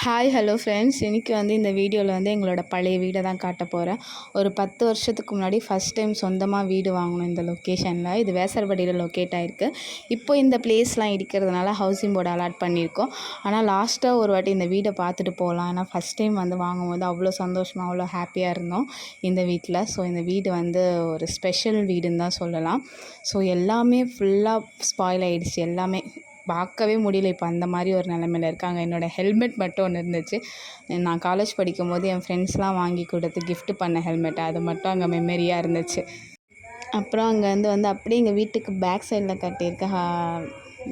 Hi hello friends, இன்றைக்கி இந்த வீடியோவில் எங்களோட பழைய வீடை தான் காட்ட போகிறேன். ஒரு 10 வருஷத்துக்கு முன்னாடி ஃபஸ்ட் டைம் சொந்தமாக வீடு வாங்கணும் இந்த லொக்கேஷனில். இது வேசர்பாடியில் லொக்கேட் ஆகிருக்கு. இப்போ இந்த பிளேஸ்லாம் இடிக்கிறதுனால ஹவுசிங் போர்டு அலாட் பண்ணியிருக்கோம். ஆனால் லாஸ்ட்டாக ஒரு வாட்டி இந்த வீடை பார்த்துட்டு போகலாம். ஏன்னா ஃபஸ்ட் டைம் வாங்கும்போது அவ்வளோ சந்தோஷமாக அவ்வளோ ஹாப்பியாக இருந்தோம் இந்த வீட்டில். ஸோ இந்த வீடு ஒரு ஸ்பெஷல் வீடுன்னு தான் சொல்லலாம். ஸோ எல்லாமே ஃபுல்லாக ஸ்பாயில் ஆகிடுச்சு. எல்லாமே பார்க்கவே முடியல. இப்போ அந்த மாதிரி ஒரு நிலமையில இருக்காங்க. என்னோடய ஹெல்மெட் மட்டும் ஒன்று இருந்துச்சு. நான் காலேஜ் படிக்கும்போது என் ஃப்ரெண்ட்ஸ்லாம் வாங்கி கொடுத்து கிஃப்ட் பண்ண ஹெல்மெட், அது மட்டும் அங்கே மெமரியாக இருந்துச்சு. அப்புறம் அங்கேருந்து அப்படியே எங்கள் வீட்டுக்கு பேக் சைடில் கட்டியிருக்க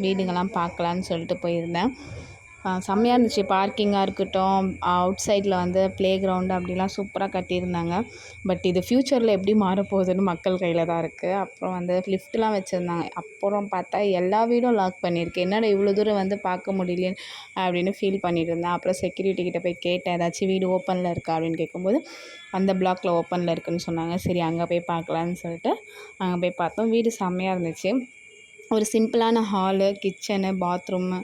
வீடுங்கள்லாம் பார்க்கலான்னு சொல்லிட்டு போயிருந்தேன். செம்மையாக இருந்துச்சு. பார்க்கிங்காக இருக்கட்டும், அவுட் சைடில் ப்ளே கிரவுண்டு அப்படிலாம் சூப்பராக கட்டியிருந்தாங்க. பட் இது ஃப்யூச்சரில் எப்படி மாறப்போகுதுன்னு மக்கள் கையில் தான் இருக்குது. அப்புறம் லிஃப்ட்லாம் வச்சுருந்தாங்க. அப்புறம் பார்த்தா எல்லா வீடும் லாக் பண்ணியிருக்கு. என்னடா இவ்வளோ தூரம் பார்க்க முடியலையே அப்படின்னு ஃபீல் பண்ணிட்டு இருந்தேன். அப்புறம் செக்யூரிட்டிக்கிட்ட போய் கேட்டேன், ஏதாச்சும் வீடு ஓப்பனில் இருக்கா அப்படின்னு கேட்கும்போது அந்த பிளாக்கில் ஓப்பனில் இருக்குதுன்னு சொன்னாங்க. சரி அங்கே போய் பார்க்கலான்னு சொல்லிட்டு அங்கே போய் பார்த்தோம். வீடு செம்மையாக இருந்துச்சு. ஒரு சிம்பிளான ஹாலு, கிச்சனு, பாத்ரூமு,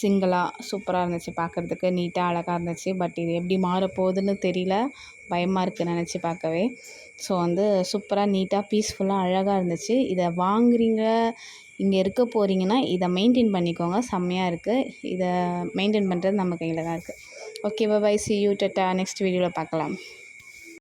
சிங்கிளாக சூப்பராக இருந்துச்சு. பார்க்குறதுக்கு நீட்டாக அழகாக இருந்துச்சு. பட் இது எப்படி மாறப்போகுதுன்னு தெரியல. பயமாக இருக்குது நினச்சி பார்க்கவே. ஸோ சூப்பராக நீட்டாக பீஸ்ஃபுல்லாக அழகாக இருந்துச்சு. இதை வாங்குறீங்க, இங்கே இருக்க போகிறீங்கன்னா இதை மெயின்டைன் பண்ணிக்கோங்க. செம்மையாக இருக்குது. இதை மெயின்டைன் பண்ணுறது நம்ம கையில் தான் இருக்குது. Okay, bye. See you. டாட்டா. நெக்ஸ்ட் வீடியோவில் பார்க்கலாம்.